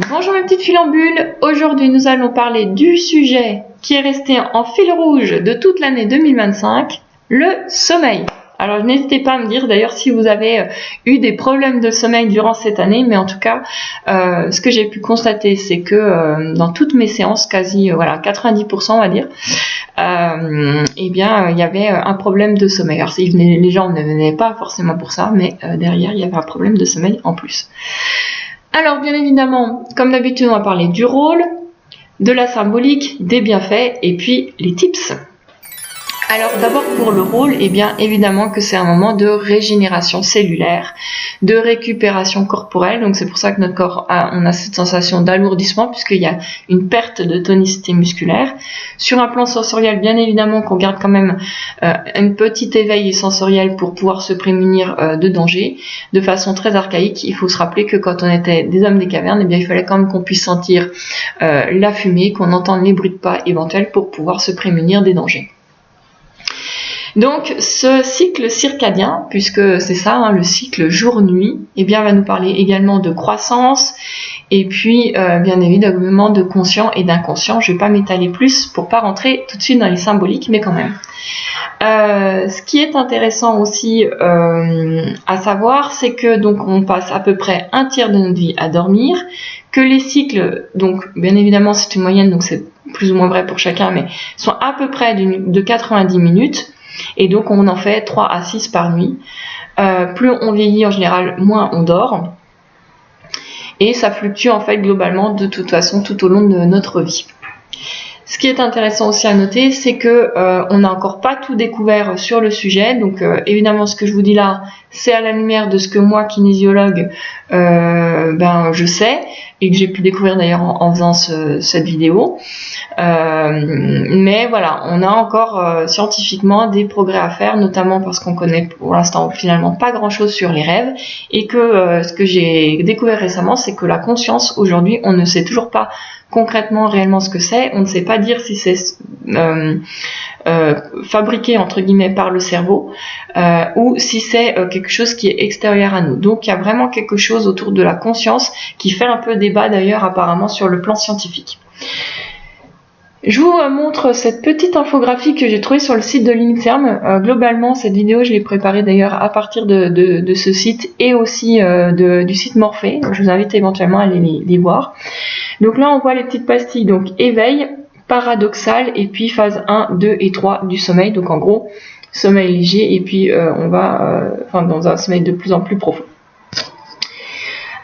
Bonjour mes petites filambules, aujourd'hui nous allons parler du sujet qui est resté en fil rouge de toute l'année 2025, le sommeil. Alors n'hésitez pas à me dire d'ailleurs si vous avez eu des problèmes de sommeil durant cette année, mais en tout cas ce que j'ai pu constater c'est que dans toutes mes séances, quasi 90% on va dire, il y avait un problème de sommeil. Alors les gens ne venaient pas forcément pour ça, mais derrière il y avait un problème de sommeil en plus. Alors bien évidemment, comme d'habitude, on va parler du rôle, de la symbolique, des bienfaits et puis les tips. Alors d'abord pour le rôle, bien évidemment que c'est un moment de régénération cellulaire, de récupération corporelle, donc c'est pour ça que notre corps on a cette sensation d'alourdissement puisqu'il y a une perte de tonicité musculaire. Sur un plan sensoriel, bien évidemment qu'on garde quand même un petit éveil sensoriel pour pouvoir se prémunir de danger. De façon très archaïque, il faut se rappeler que quand on était des hommes des cavernes, il fallait quand même qu'on puisse sentir la fumée, qu'on entende les bruits de pas éventuels pour pouvoir se prémunir des dangers. Donc ce cycle circadien, puisque c'est ça, le cycle jour-nuit, va nous parler également de croissance et puis bien évidemment de conscient et d'inconscient. Je ne vais pas m'étaler plus pour pas rentrer tout de suite dans les symboliques, mais quand même. Ce qui est intéressant aussi à savoir, c'est que donc on passe à peu près un tiers de notre vie à dormir, que les cycles, donc bien évidemment c'est une moyenne, donc c'est plus ou moins vrai pour chacun, mais sont à peu près de 90 minutes. Et donc on en fait 3 à 6 par nuit. Plus on vieillit en général, moins on dort. Et ça fluctue en fait globalement de toute façon tout au long de notre vie. Ce qui est intéressant aussi à noter, c'est que on n'a encore pas tout découvert sur le sujet. Donc évidemment ce que je vous dis là, c'est à la lumière de ce que moi, kinésiologue, je sais et que j'ai pu découvrir d'ailleurs en faisant cette vidéo. Mais voilà, on a encore scientifiquement des progrès à faire, notamment parce qu'on connaît pour l'instant finalement pas grand-chose sur les rêves et que ce que j'ai découvert récemment, c'est que la conscience aujourd'hui, on ne sait toujours pas concrètement réellement ce que c'est, on ne sait pas dire si c'est fabriqué entre guillemets par le cerveau ou si c'est quelque chose qui est extérieur à nous. Donc il y a vraiment quelque chose autour de la conscience qui fait un peu débat d'ailleurs apparemment sur le plan scientifique. Je vous montre cette petite infographie que j'ai trouvée sur le site de l'INSERM. Globalement, cette vidéo, je l'ai préparée d'ailleurs à partir de ce site et aussi du site Morphée. Je vous invite éventuellement à aller les voir. Donc là, on voit les petites pastilles. Donc éveil, paradoxal et puis phase 1, 2 et 3 du sommeil. Donc en gros, sommeil léger et puis on va dans un sommeil de plus en plus profond.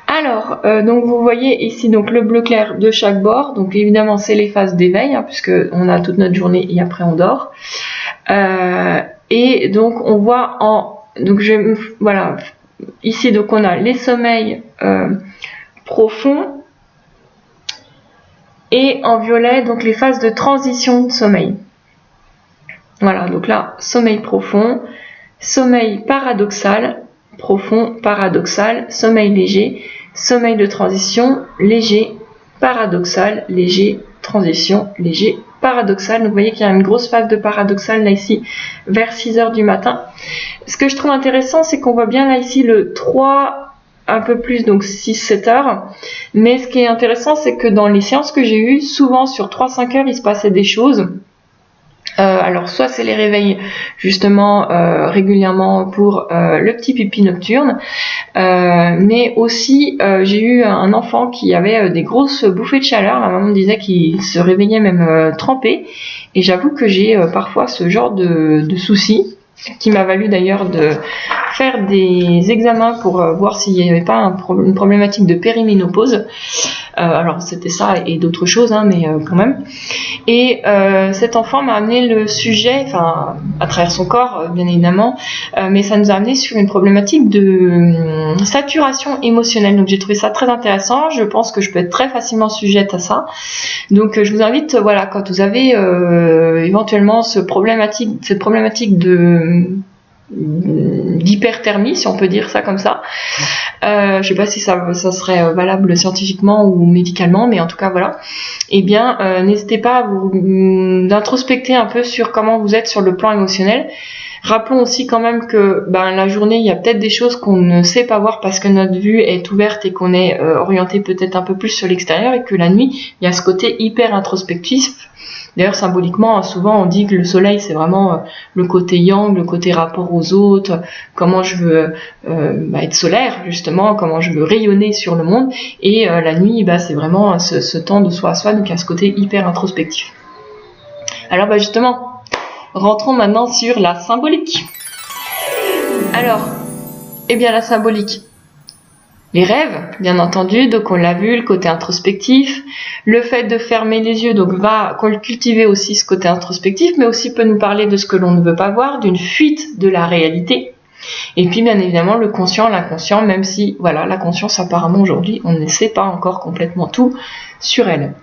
Alors, donc vous voyez ici donc le bleu clair de chaque bord. Donc évidemment c'est les phases d'éveil puisque on a toute notre journée et après on dort. Et donc on voit ici donc on a les sommeils profonds et en violet donc les phases de transition de sommeil. Voilà, donc là sommeil profond, sommeil paradoxal, profond, paradoxal, sommeil léger, sommeil de transition, léger, paradoxal, léger, transition, léger, paradoxal. Donc vous voyez qu'il y a une grosse phase de paradoxal là ici vers 6h du matin. Ce que je trouve intéressant, c'est qu'on voit bien là ici le 3, un peu plus, donc 6-7 heures. Mais ce qui est intéressant, c'est que dans les séances que j'ai eues, souvent sur 3-5 heures, il se passait des choses. Alors soit c'est les réveils justement régulièrement pour le petit pipi nocturne, mais aussi j'ai eu un enfant qui avait des grosses bouffées de chaleur. La maman me disait qu'il se réveillait même trempé, et j'avoue que j'ai parfois ce genre de soucis qui m'a valu d'ailleurs de faire des examens pour voir s'il n'y avait pas une problématique de périménopause. Alors c'était ça et d'autres choses, mais quand même. Et cet enfant m'a amené le sujet, à travers son corps bien évidemment, mais ça nous a amené sur une problématique de saturation émotionnelle. Donc j'ai trouvé ça très intéressant. Je pense que je peux être très facilement sujette à ça. Donc je vous invite, quand vous avez éventuellement cette problématique d'hyperthermie, si on peut dire ça comme ça. Je sais pas si ça serait valable scientifiquement ou médicalement, mais en tout cas voilà. N'hésitez pas à vous introspecter un peu sur comment vous êtes sur le plan émotionnel. Rappelons aussi quand même que la journée, il y a peut-être des choses qu'on ne sait pas voir parce que notre vue est ouverte et qu'on est orienté peut-être un peu plus sur l'extérieur, et que la nuit, il y a ce côté hyper introspectif. D'ailleurs, symboliquement, souvent on dit que le soleil, c'est vraiment le côté yang, le côté rapport aux autres, comment je veux être solaire, justement, comment je veux rayonner sur le monde. Et la nuit, c'est vraiment ce temps de soi à soi, donc il y a ce côté hyper introspectif. Alors justement, rentrons maintenant sur la symbolique. Alors, la symbolique. Les rêves, bien entendu, donc on l'a vu, le côté introspectif. Le fait de fermer les yeux, donc va cultiver aussi ce côté introspectif, mais aussi peut nous parler de ce que l'on ne veut pas voir, d'une fuite de la réalité. Et puis bien évidemment le conscient, l'inconscient, même si la conscience apparemment aujourd'hui, on ne sait pas encore complètement tout sur elle.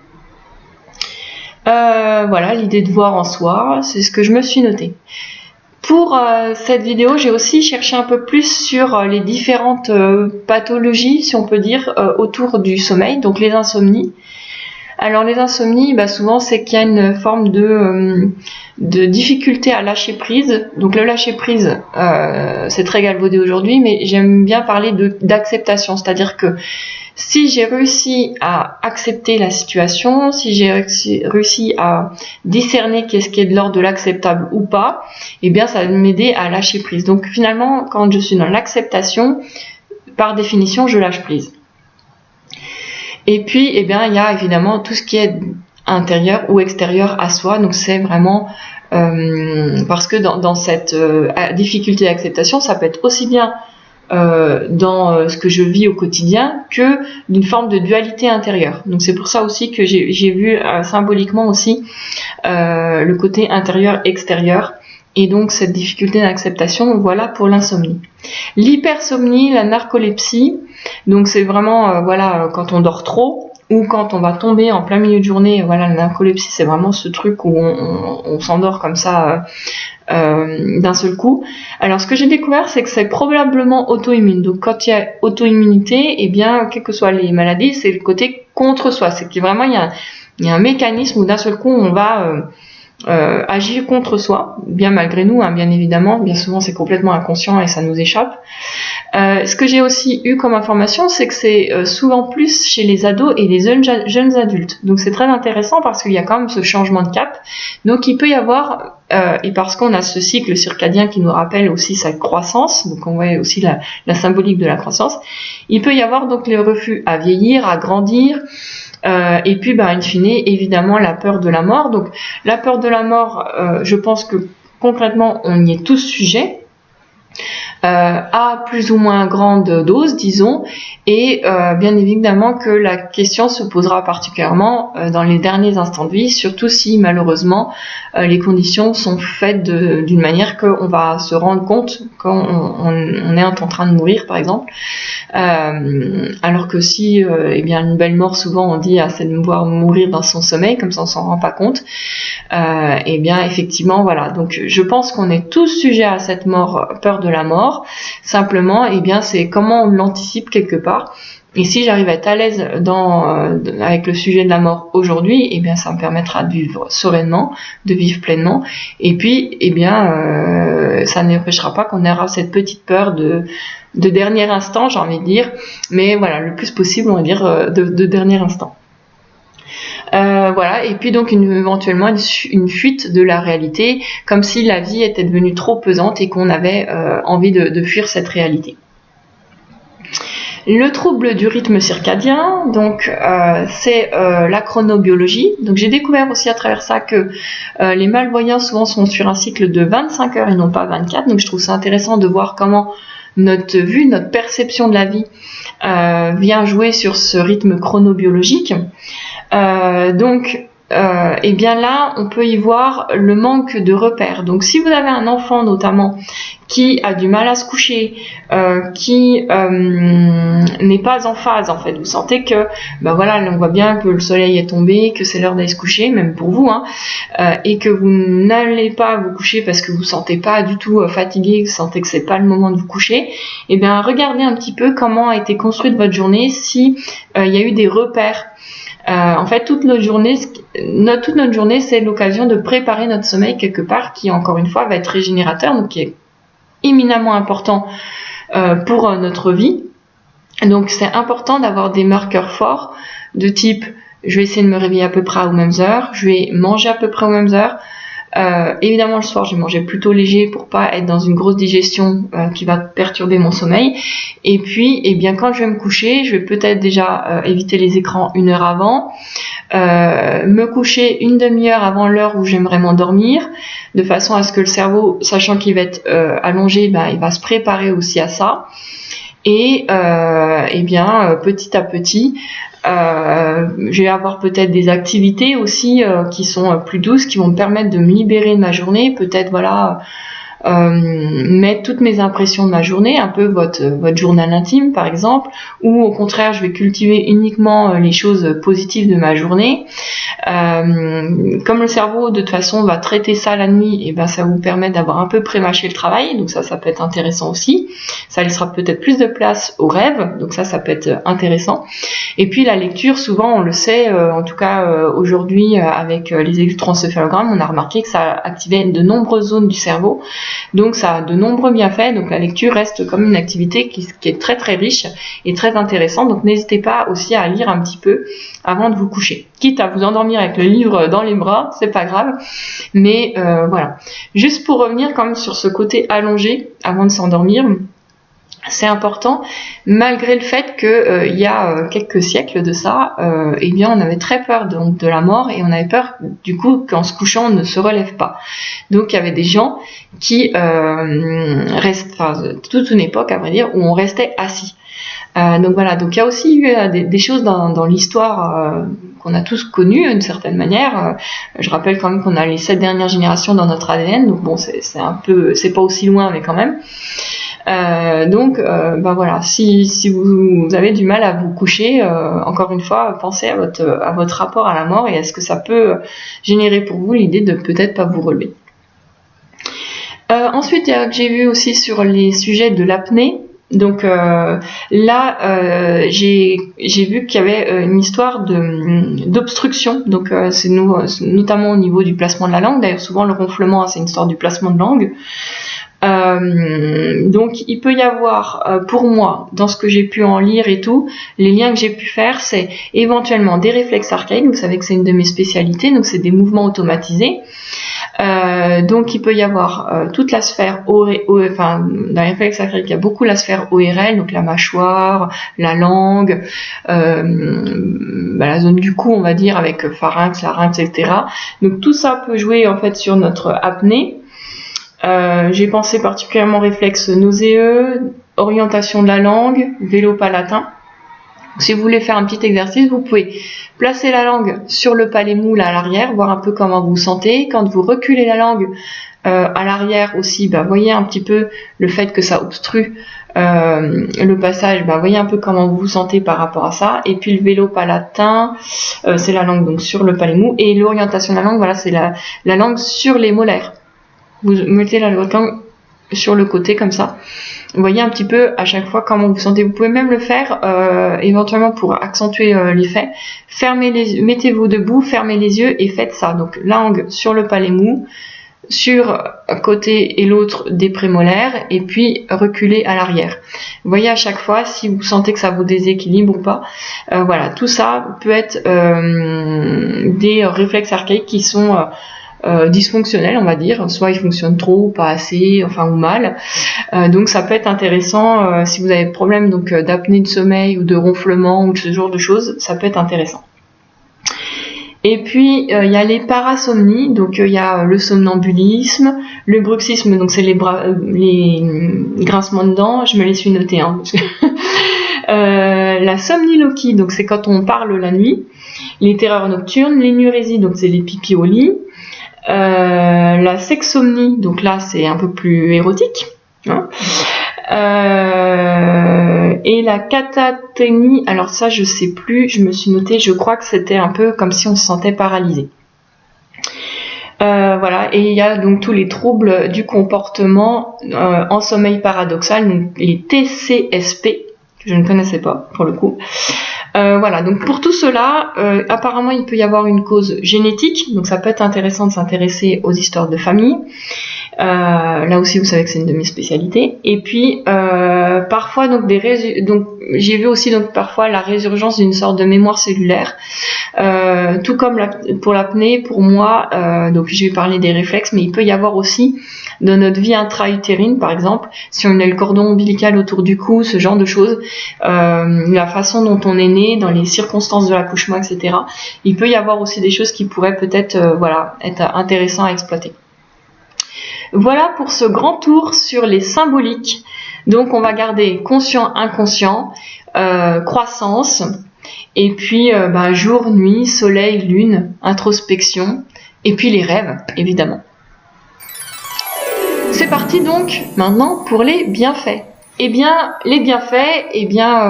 L'idée de voir en soi, c'est ce que je me suis noté. Pour cette vidéo, j'ai aussi cherché un peu plus sur les différentes pathologies, si on peut dire, autour du sommeil, donc les insomnies. Alors les insomnies, souvent c'est qu'il y a une forme de difficulté à lâcher prise. Donc le lâcher prise, c'est très galvaudé aujourd'hui, mais j'aime bien parler d'acceptation, c'est-à-dire que si j'ai réussi à accepter la situation, si j'ai réussi à discerner qu'est-ce qui est de l'ordre de l'acceptable ou pas, ça va m'aider à lâcher prise. Donc finalement, quand je suis dans l'acceptation, par définition, je lâche prise. Et puis, il y a évidemment tout ce qui est intérieur ou extérieur à soi. Donc c'est vraiment parce que dans cette difficulté d'acceptation, ça peut être aussi bien dans ce que je vis au quotidien que d'une forme de dualité intérieure. Donc c'est pour ça aussi que j'ai vu symboliquement aussi le côté intérieur-extérieur, et donc cette difficulté d'acceptation, voilà pour l'insomnie. L'hypersomnie, la narcolepsie, donc c'est vraiment quand on dort trop ou quand on va tomber en plein milieu de journée. La narcolepsie, c'est vraiment ce truc où on s'endort comme ça d'un seul coup. Alors ce que j'ai découvert, c'est que c'est probablement auto-immune. Donc quand il y a auto-immunité, quelles que soient les maladies, c'est le côté contre soi. C'est que vraiment il y a un mécanisme où d'un seul coup on va agir contre soi, bien malgré nous, bien évidemment. Bien souvent c'est complètement inconscient et ça nous échappe. Ce que j'ai aussi eu comme information, c'est que c'est souvent plus chez les ados et les jeunes adultes. Donc c'est très intéressant parce qu'il y a quand même ce changement de cap. Donc il peut y avoir, et parce qu'on a ce cycle circadien qui nous rappelle aussi sa croissance, donc on voit aussi la symbolique de la croissance, il peut y avoir donc les refus à vieillir, à grandir, et puis in fine évidemment la peur de la mort. Donc la peur de la mort, je pense que concrètement on y est tous sujets, à plus ou moins grande dose, disons, et bien évidemment que la question se posera particulièrement dans les derniers instants de vie, surtout si malheureusement les conditions sont faites d'une manière qu'on va se rendre compte quand on est en train de mourir, par exemple, alors que si une belle mort, souvent on dit c'est de voir mourir dans son sommeil, comme ça on s'en rend pas compte. Effectivement, donc je pense qu'on est tous sujets à cette mort, peur de la mort. Simplement, c'est comment on l'anticipe quelque part. Et si j'arrive à être à l'aise avec le sujet de la mort aujourd'hui, ça me permettra de vivre sereinement, de vivre pleinement. Et puis, ça n'empêchera pas qu'on aura cette petite peur de dernier instant, j'ai envie de dire. Mais le plus possible, on va dire, de dernier instant. Et puis donc éventuellement une fuite de la réalité, comme si la vie était devenue trop pesante et qu'on avait envie de fuir cette réalité. Le trouble du rythme circadien, donc c'est la chronobiologie. Donc j'ai découvert aussi à travers ça que les malvoyants souvent sont sur un cycle de 25 heures et non pas 24. Donc je trouve ça intéressant de voir comment notre vue, notre perception de la vie vient jouer sur ce rythme chronobiologique. Là, on peut y voir le manque de repères. Donc, si vous avez un enfant notamment qui a du mal à se coucher, qui n'est pas en phase, en fait, vous sentez que, on voit bien que le soleil est tombé, que c'est l'heure d'aller se coucher, même pour vous, et que vous n'allez pas vous coucher parce que vous ne sentez pas du tout fatigué, que vous sentez que c'est pas le moment de vous coucher, regardez un petit peu comment a été construite votre journée, si il y a eu des repères En fait, toute notre journée, c'est l'occasion de préparer notre sommeil quelque part, qui encore une fois va être régénérateur, donc qui est éminemment important pour notre vie. Donc c'est important d'avoir des marqueurs forts de type je vais essayer de me réveiller à peu près aux mêmes heures, je vais manger à peu près aux mêmes heures. Évidemment le soir je vais manger plutôt léger pour pas être dans une grosse digestion qui va perturber mon sommeil. Et puis quand je vais me coucher, je vais peut-être déjà éviter les écrans 1 heure avant, me coucher une demi-heure avant l'heure où j'aimerais m'endormir, de façon à ce que le cerveau, sachant qu'il va être allongé, il va se préparer aussi à ça. Et petit à petit, je vais avoir peut-être des activités aussi qui sont plus douces, qui vont me permettre de me libérer de ma journée, peut-être mettre toutes mes impressions de ma journée, un peu votre journal intime par exemple, ou au contraire je vais cultiver uniquement les choses positives de ma journée. Comme le cerveau de toute façon va traiter ça la nuit, et ça vous permet d'avoir un peu prémâché le travail, donc ça peut être intéressant aussi. Ça laissera peut-être plus de place aux rêves, donc ça peut être intéressant. Et puis la lecture, souvent on le sait, en tout cas aujourd'hui avec les électroencéphalogrammes, on a remarqué que ça activait de nombreuses zones du cerveau, donc ça a de nombreux bienfaits. Donc la lecture reste comme une activité qui est très très riche et très intéressante, donc n'hésitez pas aussi à lire un petit peu avant de vous coucher, quitte à vous endormir avec le livre dans les bras, c'est pas grave, mais voilà. Juste pour revenir quand même sur ce côté allongé avant de s'endormir, c'est important, malgré le fait que il y a quelques siècles de ça, on avait très peur donc de la mort, et on avait peur du coup qu'en se couchant on ne se relève pas. Donc il y avait des gens qui toute une époque à vrai dire où on restait assis. Donc voilà, donc il y a aussi eu des choses dans l'histoire qu'on a tous connues d'une certaine manière. Je rappelle quand même qu'on a les 7 dernières générations dans notre ADN, donc bon c'est pas aussi loin mais quand même. Voilà, si vous avez du mal à vous coucher, encore une fois, pensez à votre rapport à la mort et à ce que ça peut générer pour vous l'idée de peut-être pas vous relever. Ensuite, j'ai vu aussi sur les sujets de l'apnée. Donc j'ai vu qu'il y avait une histoire d'obstruction. Donc c'est notamment au niveau du placement de la langue. D'ailleurs, souvent le ronflement, c'est une histoire du placement de langue. Donc il peut y avoir pour moi, dans ce que j'ai pu en lire et tout, les liens que j'ai pu faire, c'est éventuellement des réflexes archaïques. Vous savez que c'est une de mes spécialités, donc c'est des mouvements automatisés. Donc il peut y avoir toute la sphère dans les réflexes archaïques, il y a beaucoup la sphère ORL, donc la mâchoire, la langue, la zone du cou on va dire, avec pharynx, larynx, etc. Donc tout ça peut jouer en fait sur notre apnée. J'ai pensé particulièrement réflexe nauséeux, orientation de la langue, vélo palatin. Donc, si vous voulez faire un petit exercice, vous pouvez placer la langue sur le palais mou à l'arrière, voir un peu comment vous vous sentez. Quand vous reculez la langue à l'arrière aussi, voyez un petit peu le fait que ça obstrue le passage, voyez un peu comment vous vous sentez par rapport à ça. Et puis le vélo palatin, c'est la langue donc sur le palais mou, et l'orientation de la langue, voilà, c'est la langue sur les molaires. Vous mettez la langue sur le côté comme ça. Vous voyez un petit peu à chaque fois comment vous sentez. Vous pouvez même le faire éventuellement pour accentuer l'effet. Mettez-vous debout, fermez les yeux et faites ça. Donc langue sur le palais mou, sur un côté et l'autre des prémolaires, et puis reculer à l'arrière. Vous voyez à chaque fois si vous sentez que ça vous déséquilibre ou pas. Voilà, tout ça peut être des réflexes archaïques qui sont dysfonctionnels, on va dire, soit ils fonctionnent trop, pas assez, ou mal. Donc ça peut être intéressant si vous avez des problèmes d'apnée de sommeil ou de ronflement ou de ce genre de choses, ça peut être intéressant. Et puis il y a les parasomnies, donc il y a le somnambulisme, le bruxisme, donc c'est les grincements de dents, je me les suis notées, la somniloquie, donc c'est quand on parle la nuit, les terreurs nocturnes, l'énurésie, donc c'est les pipis au lit. La sexomnie, donc là c'est un peu plus érotique, et la cataténie, alors ça je sais plus, je me suis notée, je crois que c'était un peu comme si on se sentait paralysé. Voilà, et il y a donc tous les troubles du comportement en sommeil paradoxal, donc les TCSP, que je ne connaissais pas pour le coup. Voilà, donc pour tout cela, apparemment il peut y avoir une cause génétique, donc ça peut être intéressant de s'intéresser aux histoires de famille. Là aussi vous savez que c'est une de mes spécialités. Et puis parfois donc j'ai vu aussi donc parfois la résurgence d'une sorte de mémoire cellulaire, tout comme pour l'apnée. Pour moi, donc je vais parler des réflexes, mais il peut y avoir aussi dans notre vie intra-utérine, par exemple, si on a le cordon ombilical autour du cou, ce genre de choses, la façon dont on est né, dans les circonstances de l'accouchement, etc. Il peut y avoir aussi des choses qui pourraient peut-être être intéressantes à exploiter. Voilà pour ce grand tour sur les symboliques. Donc on va garder conscient, inconscient, croissance, et puis jour, nuit, soleil, lune, introspection, et puis les rêves, évidemment. C'est parti donc maintenant pour les bienfaits. Eh bien, les bienfaits,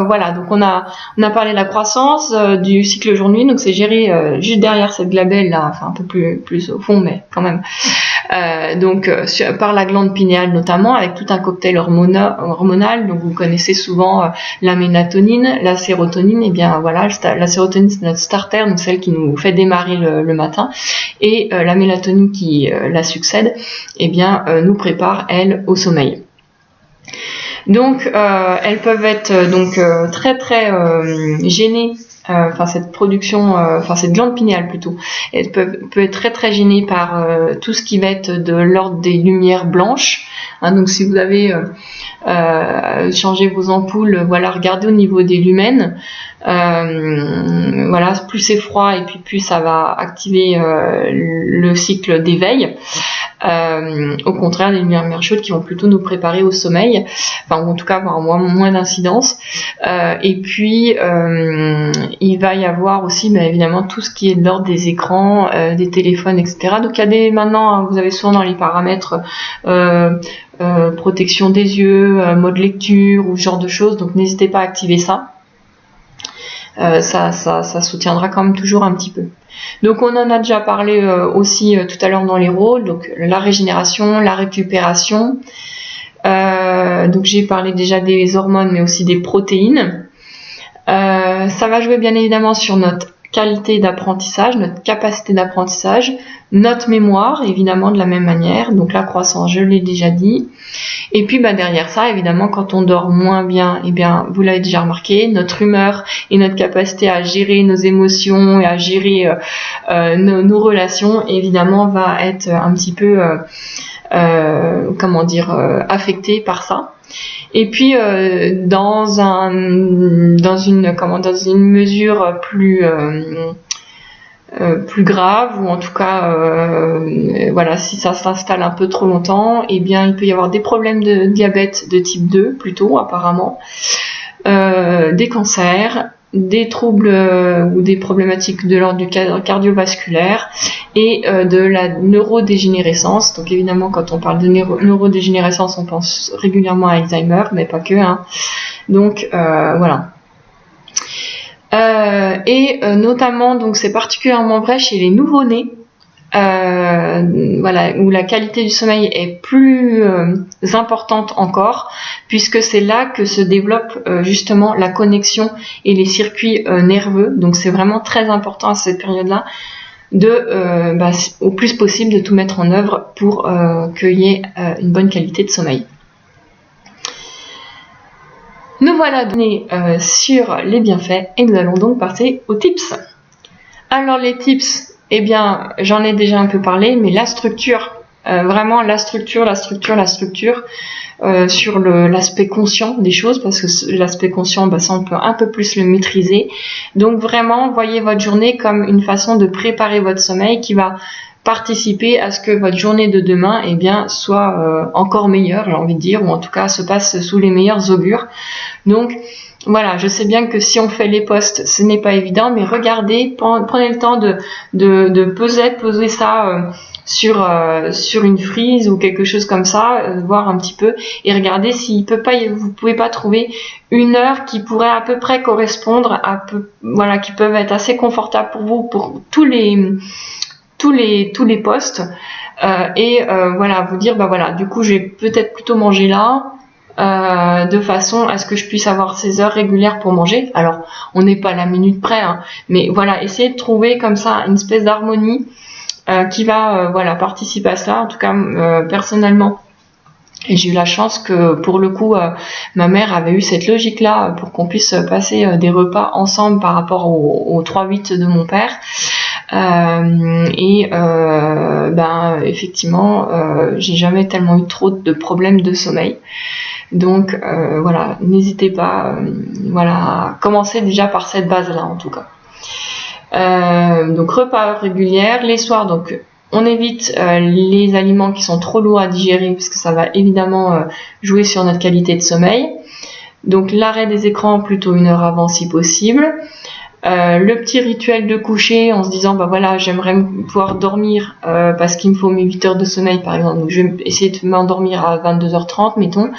voilà, donc on a parlé de la croissance, du cycle jour-nuit, donc c'est géré juste derrière cette glabelle là, enfin un peu plus au fond, mais quand même. Par la glande pinéale notamment, avec tout un cocktail hormonal. Donc vous connaissez souvent la mélatonine, la sérotonine. Et bien voilà, la sérotonine c'est notre starter, donc celle qui nous fait démarrer le matin, et la mélatonine qui la succède, nous prépare elle au sommeil. Donc elles peuvent être très très gênées. Cette production, cette glande pinéale plutôt, elle peut être très très gênée par tout ce qui va être de l'ordre des lumières blanches. Donc si vous avez changé vos ampoules, regardez au niveau des lumens. Plus c'est froid et puis plus ça va activer le cycle d'éveil. Au contraire, les lumières chaudes qui vont plutôt nous préparer au sommeil, ou en tout cas avoir moins d'incidence. Il va y avoir aussi évidemment tout ce qui est de l'ordre des écrans, des téléphones, etc. Donc il y a maintenant, vous avez souvent dans les paramètres protection des yeux, mode lecture ou ce genre de choses, donc n'hésitez pas à activer ça. Ça soutiendra quand même toujours un petit peu. Donc on en a déjà parlé aussi tout à l'heure dans les rôles, donc la régénération, la récupération. Donc j'ai parlé déjà des hormones, mais aussi des protéines. Ça va jouer bien évidemment sur notre qualité d'apprentissage, notre capacité d'apprentissage, notre mémoire, évidemment de la même manière, donc la croissance, je l'ai déjà dit. Et puis derrière ça, évidemment, quand on dort moins bien, vous l'avez déjà remarqué, notre humeur et notre capacité à gérer nos émotions et à gérer nos relations, évidemment, va être un petit peu affectée par ça. Et puis dans une mesure plus grave, ou en tout cas si ça s'installe un peu trop longtemps, il peut y avoir des problèmes de diabète de type 2 plutôt apparemment, des cancers, des troubles ou des problématiques de l'ordre du cardiovasculaire et de la neurodégénérescence. Donc évidemment quand on parle de neurodégénérescence on pense régulièrement à Alzheimer, mais pas que. Donc voilà. Notamment, donc c'est particulièrement vrai chez les nouveau-nés, où la qualité du sommeil est plus importante encore, puisque c'est là que se développe justement la connexion et les circuits nerveux. Donc c'est vraiment très important à cette période-là au plus possible de tout mettre en œuvre pour qu'il y ait une bonne qualité de sommeil. Nous voilà donnés sur les bienfaits et nous allons donc passer aux tips. Alors les tips, j'en ai déjà un peu parlé, mais la structure, vraiment la structure sur l'aspect conscient des choses, parce que l'aspect conscient, ça on peut un peu plus le maîtriser. Donc vraiment, voyez votre journée comme une façon de préparer votre sommeil qui va participer à ce que votre journée de demain soit encore meilleure, j'ai envie de dire, ou en tout cas se passe sous les meilleurs augures. Donc voilà, je sais bien que si on fait les posts, ce n'est pas évident, mais regardez, prenez le temps de poser ça sur une frise ou quelque chose comme ça, voir un petit peu et regardez vous pouvez pas trouver une heure qui pourrait à peu près correspondre qui peuvent être assez confortables pour vous pour tous les posts, vous dire du coup je vais peut-être plutôt manger là, de façon à ce que je puisse avoir ces heures régulières pour manger. Alors, on n'est pas à la minute près, hein, mais voilà, essayer de trouver comme ça une espèce d'harmonie qui va voilà, participer à cela. En tout cas, personnellement, et j'ai eu la chance que pour le coup ma mère avait eu cette logique là pour qu'on puisse passer des repas ensemble par rapport au 3-8 de mon père. Effectivement j'ai jamais tellement eu trop de problèmes de sommeil. Donc voilà, n'hésitez pas voilà, à commencer déjà par cette base là en tout cas. Donc repas réguliers, les soirs, donc on évite les aliments qui sont trop lourds à digérer parce que ça va évidemment jouer sur notre qualité de sommeil. Donc l'arrêt des écrans plutôt 1 heure avant si possible. Le petit rituel de coucher en se disant bah voilà, j'aimerais pouvoir dormir parce qu'il me faut mes 8 heures de sommeil par exemple, donc je vais essayer de m'endormir à 22h30 mettons,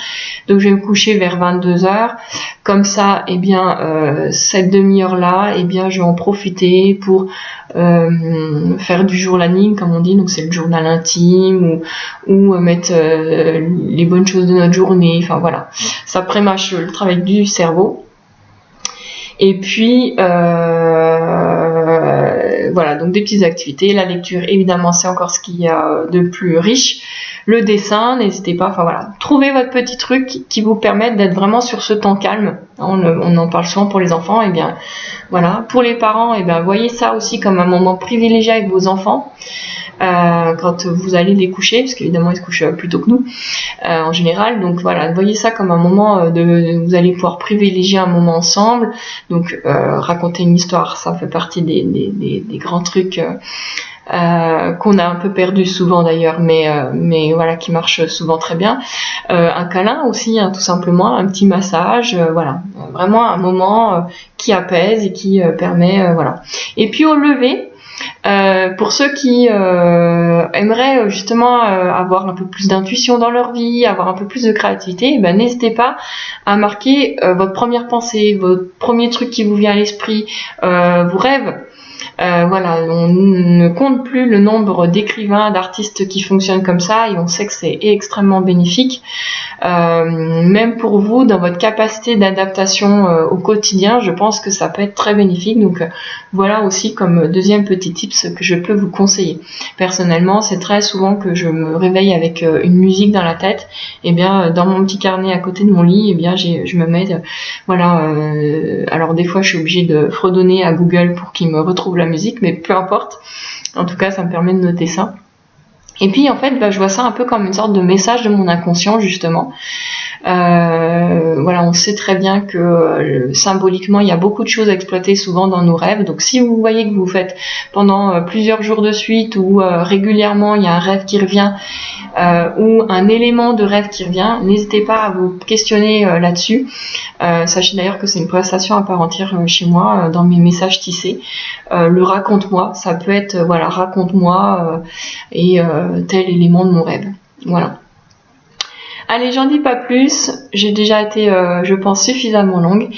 donc je vais me coucher vers 22h, comme ça et cette demi-heure là je vais en profiter pour faire du journaling comme on dit, donc c'est le journal intime ou mettre les bonnes choses de notre journée, enfin voilà, ça prémâche le travail du cerveau. Et puis voilà, donc des petites activités, la lecture évidemment c'est encore ce qu'il y a de plus riche, le dessin, n'hésitez pas, enfin voilà, trouvez votre petit truc qui vous permette d'être vraiment sur ce temps calme. On en parle souvent pour les enfants, et bien voilà, pour les parents, voyez ça aussi comme un moment privilégié avec vos enfants. Quand vous allez les coucher, parce qu'évidemment ils se couchent plus tôt que nous en général, donc voilà, voyez ça comme un moment vous allez pouvoir privilégier un moment ensemble, donc raconter une histoire, ça fait partie des grands trucs qu'on a un peu perdu souvent d'ailleurs, mais voilà, qui marche souvent très bien. Un câlin aussi, hein, tout simplement, un petit massage, voilà, vraiment un moment qui apaise et qui permet, voilà. Et puis au lever, pour ceux qui aimeraient justement avoir un peu plus d'intuition dans leur vie, avoir un peu plus de créativité, n'hésitez pas à marquer votre première pensée, votre premier truc qui vous vient à l'esprit, vos rêves. Voilà, on ne compte plus le nombre d'écrivains, d'artistes qui fonctionnent comme ça, et on sait que c'est extrêmement bénéfique. Même pour vous, dans votre capacité d'adaptation au quotidien, je pense que ça peut être très bénéfique. Donc voilà aussi comme deuxième petit tips que je peux vous conseiller. Personnellement, c'est très souvent que je me réveille avec une musique dans la tête. Et dans mon petit carnet à côté de mon lit, je me mets alors des fois je suis obligée de fredonner à Google pour qu'il me retrouve la musique, mais peu importe. En tout cas, ça me permet de noter ça. Et puis en fait, je vois ça un peu comme une sorte de message de mon inconscient justement. Voilà, on sait très bien que symboliquement, il y a beaucoup de choses à exploiter souvent dans nos rêves. Donc si vous voyez que vous faites pendant plusieurs jours de suite ou régulièrement, il y a un rêve qui revient ou un élément de rêve qui revient, n'hésitez pas à vous questionner là-dessus. Sachez d'ailleurs que c'est une conversation à part entière chez moi dans mes messages tissés. Le raconte-moi, ça peut être voilà, raconte-moi et tel élément de mon rêve. Voilà. Allez, j'en dis pas plus, j'ai déjà été, je pense, suffisamment longue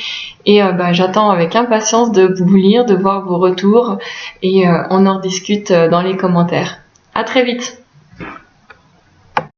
et j'attends avec impatience de vous lire, de voir vos retours et on en rediscute dans les commentaires. À très vite.